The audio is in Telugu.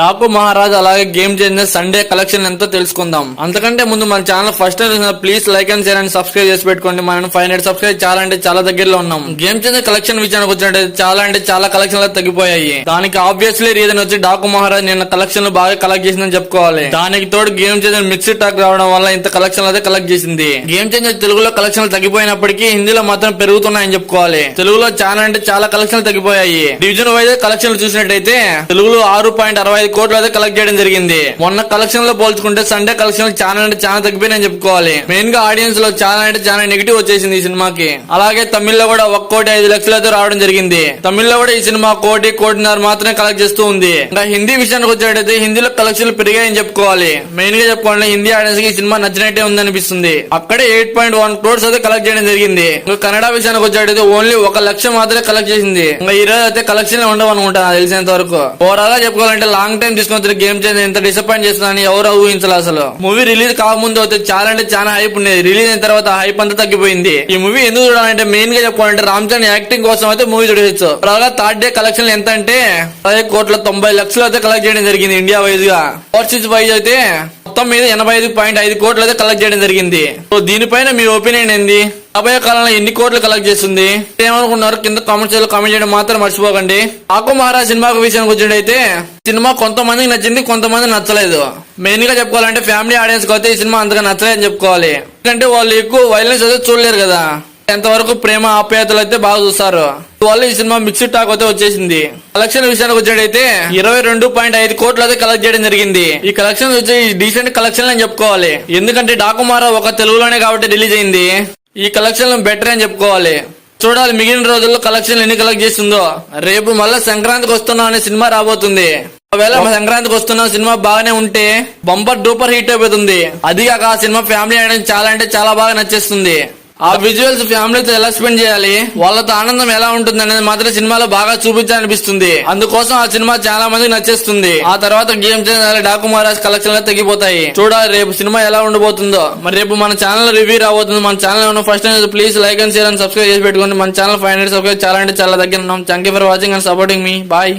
డాకు మహారాజ్ అలాగే గేమ్ చేంజర్ సండే కలెక్షన్ ఎంతో తెలుసుకుందాం. అంతకంటే ముందు మన channel first time please like and share and subscribe చేసి పెట్టుకోండి. మనం 500 సబ్స్క్రైబ్ చాలా దగ్గరలో ఉన్నాం. గేమ్ చేంజర్ కలెక్షన్ విషయానికి వచ్చినట్టు చాలా కలెక్షన్ తగ్గిపోయాయి. దానికి ఆబ్వియస్లీ రీజన్ వచ్చి డాకు మహారాజ్ నిన్న కలెక్షన్ బాగా కలెక్ట్ చేసిందని చెప్పుకోవాలి. దానికి తోడు గేమ్ చేంజర్ మిక్స్డ్ టాక్ రావడం వల్ల ఇంత కలెక్షన్ అయితే కలెక్ట్ చేసింది. గేమ్ చేంజర్ తెలుగులో కలెక్షన్ తగ్గిపోయినప్పటికీ హిందీలో మాత్రం పెరుగుతున్నాయని చెప్పుకోవాలి. తెలుగులో చాలా కలెక్షన్ తగ్గిపోయాయి. డివిజన్ వైజ్ కలెక్షన్ చూసినట్టయితే తెలుగులో 6.65 కోట్లు అయితే కలెక్ట్ చేయడం జరిగింది. మొన్న కలెక్షన్ లో పోల్చుకుంటే సండే కలెక్షన్ చాలా తగ్గిపోయినాయని చెప్పుకోవాలి. మెయిన్ గా ఆడియన్స్ లో చాలా నెగిటివ్ వచ్చేసింది ఈ సినిమాకి. అలాగే తమిళ్లో కూడా 1,05,00,000 అయితే రావడం జరిగింది. తమిళ్లో కూడా ఈ సినిమా 1,00,00,000 మాత్రమే కలెక్ట్ చేస్తూ ఉంది. ఇంకా హిందీ విషయానికి వచ్చేటైతే హిందీలో కలెక్షన్లు పెరిగాయని చెప్పుకోవాలి. మెయిన్ గా చెప్పుకోవాలి హిందీ ఆడియన్స్ కి ఈ సినిమా నచ్చినట్టే ఉందనిపిస్తుంది. అక్కడే 8.1 crores అయితే కలెక్ట్ చేయడం జరిగింది. ఇంకా కన్నడ విషయానికి వచ్చేటైతే ఓన్లీ 1,00,000 మాత్రమే కలెక్ట్ చేసింది. ఇంకా ఈ రోజు అయితే కలెక్షన్ ఉండవు అనుకుంటా తెలిసినంత వరకు. ఓవరాల్ గా చెప్పుకోవాలంటే లాంగ్ టైం తీసుకుని గేమ్ చేంజర్ ఎంత డిసప్పాయింట్ చేస్తుందని ఎవరు ఊహించాలి. అసలు మూవీ రిలీజ్ కాకముందు అయితే చాలా హైప్ ఉండేది. రిలీజ్ అయిన తర్వాత హైప్ అంతా తగ్గిపోయింది. ఈ మూవీ ఎందుకు చూడాలంటే మెయిన్ గా చెప్పుకోవాలంటే రామ్ చరణ్ యాక్టింగ్ కోసం అయితే మూవీ చూడవచ్చు. అలాగా థర్డ్ డే కలెక్షన్ ఎంత అంటే 10,90,00,000 అయితే కలెక్ట్ చేయడం జరిగింది ఇండియా వైజ్ గా. ఓవర్సీస్ వైజ్ అయితే మొత్తం మీద 85.5 కోట్లు అయితే కలెక్ట్ చేయడం జరిగింది. సో దీనిపైన మీ ఒపీనియన్ ఏంది? రాబోయే కాలంలో ఎన్ని కోట్లు కలెక్ట్ చేస్తుంది ఏమనుకున్నారు? కింద కామెంట్స్ లో కామెంట్ చేయడం మాత్రం మర్చిపోకండి. డాకు మహారాజ్ సినిమా విషయానికి వచ్చినట్టయితే సినిమా కొంతమందికి నచ్చింది, కొంతమంది నచ్చలేదు. మెయిన్ గా చెప్పుకోవాలంటే ఫ్యామిలీ ఆడియన్స్ కి అయితే ఈ సినిమా అంతగా నచ్చలేదని చెప్పుకోవాలి. ఎందుకంటే వాళ్ళు ఎక్కువ వైలెన్స్ అయితే చూడలేరు కదా. ఎంతవరకు ప్రేమ ఆప్యాయతలు అయితే బాగా చూస్తారు. వాళ్ళు ఈ సినిమా మిక్స్డ్ టాక్ అయితే వచ్చేసింది. కలెక్షన్ విషయానికి వచ్చేటైతే 22.5 కోట్లు అయితే కలెక్ట్ చేయడం జరిగింది. ఈ కలెక్షన్ వచ్చి డీసెంట్ కలెక్షన్ అని చెప్పుకోవాలి. ఎందుకంటే డాకు మహారాజ్ ఒక తెలుగులోనే కాబట్టి రిలీజ్ అయింది. ఈ కలెక్షన్ బెటర్ అని చెప్పుకోవాలి. చూడాలి మిగిలిన రోజుల్లో కలెక్షన్ ఎన్ని కలెక్ట్ చేస్తుందో. రేపు మళ్ళీ సంక్రాంతికి వస్తున్నాం అనే సినిమా రాబోతుంది. ఒకవేళ సంక్రాంతికి వస్తున్న సినిమా బాగానే ఉంటే బంపర్ డూపర్ హిట్ అయిపోతుంది. అది కాక ఆ సినిమా ఫ్యామిలీ అంటే చాలా బాగా నచ్చేస్తుంది. ఆ విజువల్స్ ఫ్యామిలీతో ఎలా స్పెండ్ చేయాలి, వాళ్ళతో ఆనందం ఎలా ఉంటుంది అనేది మాత్రం సినిమాలో బాగా చూపించాలనిపిస్తుంది. అందుకోసం ఆ సినిమా చాలా మందికి నచ్చేస్తుంది. ఆ తర్వాత game changer Daaku Maharaj collection తగ్గిపోతాయి. చూడాలి రేపు సినిమా ఎలా ఉండబోతుందో. మరి రేపు మన ఛానల్ రివ్యూ రాబోతుంది. మన channel first time please like and share and subscribe చేసి పెట్టుకోండి. మన ఛానల్ 500 సబ్స్క్రైబ్ చాలా దగ్గర ఉన్నాం. Thank you for watching and supporting మీ. బాయ్.